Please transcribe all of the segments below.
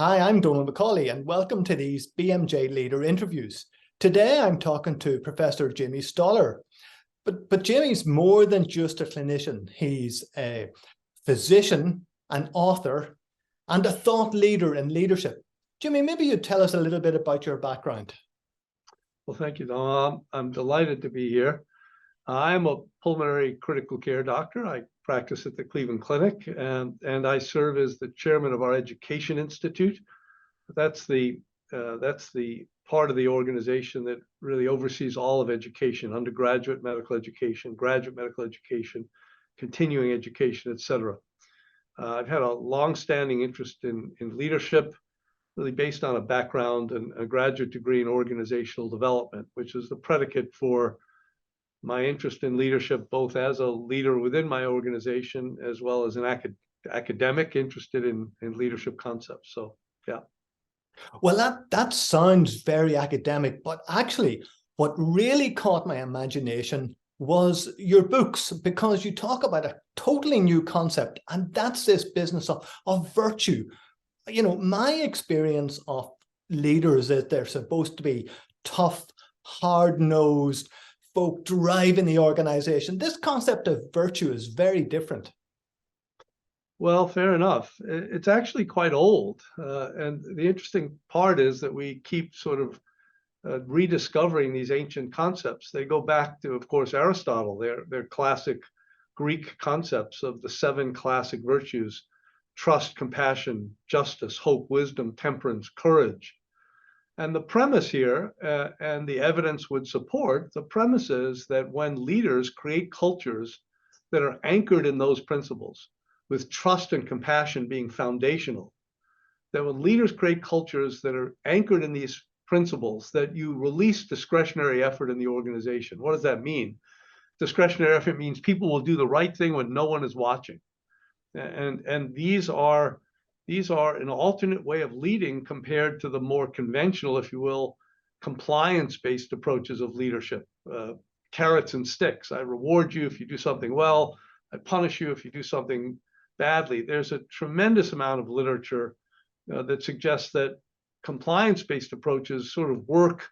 Hi, I'm Donald McCauley, and welcome to these BMJ Leader interviews. Today, I'm talking to Professor Jamie Stoller. But Jamie's more than just a clinician. He's a physician, an author, and a thought leader in leadership. Jamie, maybe you'd tell us a little bit about your background. Well, thank you, Donald. I'm delighted to be here. I'm a pulmonary critical care doctor. I practice at the Cleveland Clinic, and I serve as the chairman of our Education Institute. That's the part of the organization that really oversees all of education: undergraduate medical education, graduate medical education, continuing education, etc. I've had a long-standing interest in leadership, really based on a background and a graduate degree in organizational development, which is the predicate for my interest in leadership, both as a leader within my organization, as well as an academic interested in leadership concepts. So, yeah. Well, that sounds very academic, but actually, what really caught my imagination was your books, because you talk about a totally new concept, and that's this business of virtue. You know, my experience of leaders is they're supposed to be tough, hard-nosed folk driving the organization. This concept of virtue is very different. Well, fair enough. It's actually quite old. And the interesting part is that we keep sort of rediscovering these ancient concepts. They go back to, of course, Aristotle, their classic Greek concepts of the seven classic virtues: trust, compassion, justice, hope, wisdom, temperance, courage. And the premise here, and the evidence would support, the premise is that when leaders create cultures that are anchored in those principles, with trust and compassion being foundational, that when leaders create cultures that are anchored in these principles, that you release discretionary effort in the organization. What does that mean? Discretionary effort means people will do the right thing when no one is watching. And these are an alternate way of leading compared to the more conventional, if you will, compliance-based approaches of leadership. Carrots and sticks. I reward you if you do something well. I punish you if you do something badly. There's a tremendous amount of literature that suggests that compliance-based approaches sort of work,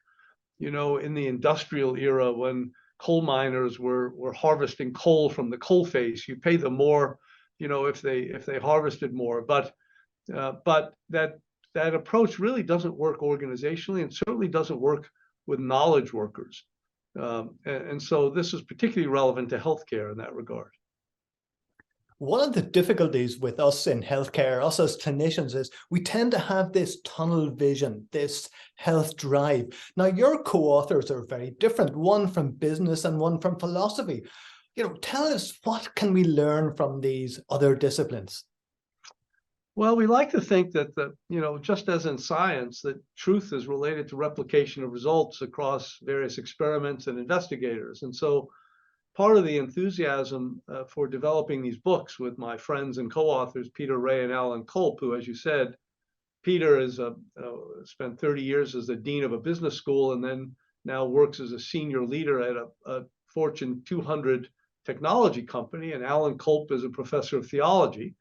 in the industrial era when coal miners were harvesting coal from the coal face. You pay them more, if they harvested more. But that approach really doesn't work organizationally, and certainly doesn't work with knowledge workers. And so this is particularly relevant to healthcare in that regard. One of the difficulties with us in healthcare, us as clinicians, is we tend to have this tunnel vision, this health drive. Now, your co-authors are very different, one from business and one from philosophy. Tell us, what can we learn from these other disciplines? Well, we like to think that just as in science, that truth is related to replication of results across various experiments and investigators. And so part of the enthusiasm for developing these books with my friends and co-authors, Peter Ray and Alan Culp, who, as you said, Peter is spent 30 years as the dean of a business school, and then now works as a senior leader at a Fortune 200 technology company, and Alan Culp is a professor of theology.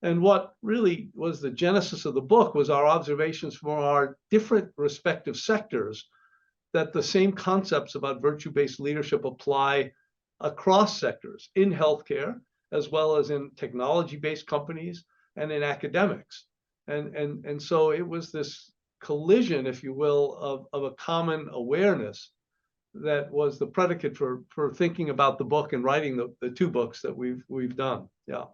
And what really was the genesis of the book was our observations from our different respective sectors, that the same concepts about virtue-based leadership apply across sectors, in healthcare, as well as in technology-based companies and in academics. And so it was this collision, if you will, of a common awareness that was the predicate for thinking about the book and writing the two books that we've done. Yeah.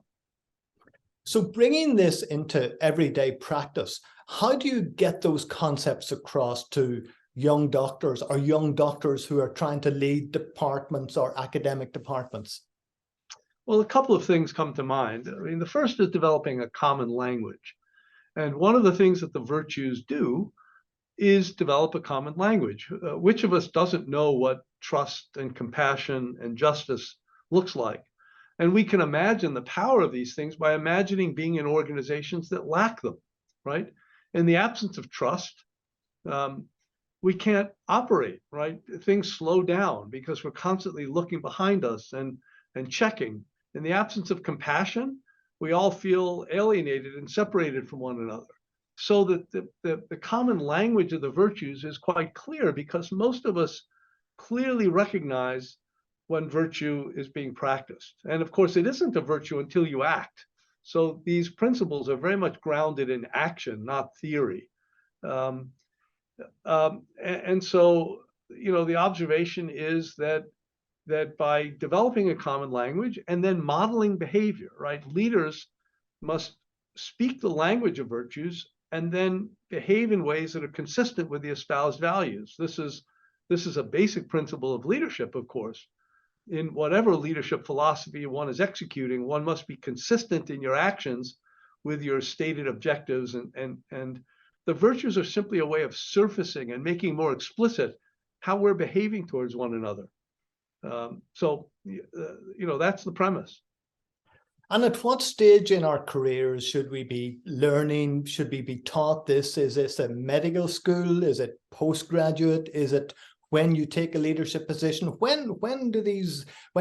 So bringing this into everyday practice, how do you get those concepts across to young doctors or young doctors who are trying to lead departments or academic departments? Well, a couple of things come to mind. I mean, the first is developing a common language. And one of the things that the virtues do is develop a common language. Which of us doesn't know what trust and compassion and justice looks like? And we can imagine the power of these things by imagining being in organizations that lack them, right? In the absence of trust, we can't operate, right? Things slow down because we're constantly looking behind us and checking. In the absence of compassion, we all feel alienated and separated from one another. so that the common language of the virtues is quite clear, because most of us clearly recognize when virtue is being practiced. And of course, it isn't a virtue until you act. So these principles are very much grounded in action, not theory. And so, the observation is that by developing a common language and then modeling behavior, right? Leaders must speak the language of virtues and then behave in ways that are consistent with the espoused values. This is a basic principle of leadership, of course. In whatever leadership philosophy one is executing, one must be consistent in your actions with your stated objectives, and the virtues are simply a way of surfacing and making more explicit how we're behaving towards one another. So that's the premise. And at what stage in our careers should we be learning? Should we be taught this? Is this a medical school? Is it postgraduate? Is it when you take a leadership position? When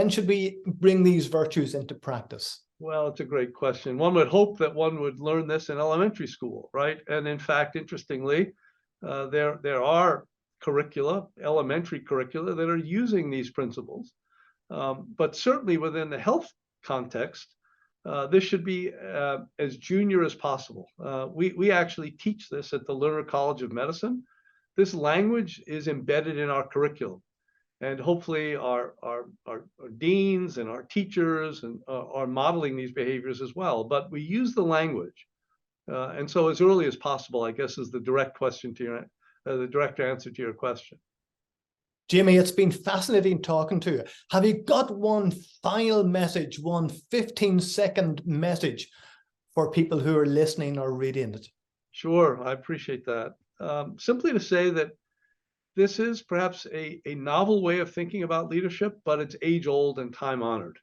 should we bring these virtues into practice? Well, it's a great question. One would hope that one would learn this in elementary school, right? And in fact, interestingly, there are elementary curricula that are using these principles. But certainly within the health context, this should be as junior as possible. We actually teach this at the Lerner College of Medicine. This language is embedded in our curriculum, and hopefully our deans and our teachers are modeling these behaviors as well. But we use the language, and so as early as possible, I guess, is the direct answer to your question. Jamie, it's been fascinating talking to you. Have you got one final message, one 15-second message for people who are listening or reading it? Sure, I appreciate that. Simply to say that this is perhaps a novel way of thinking about leadership, but it's age-old and time-honored.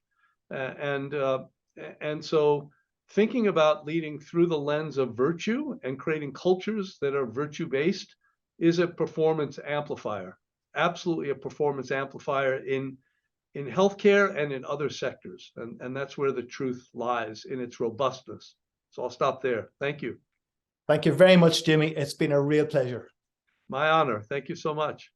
And so thinking about leading through the lens of virtue and creating cultures that are virtue-based is a performance amplifier. Absolutely a performance amplifier in healthcare and in other sectors. And that's where the truth lies, in its robustness. So I'll stop there. Thank you. Thank you very much, Jamie. It's been a real pleasure. My honor. Thank you so much.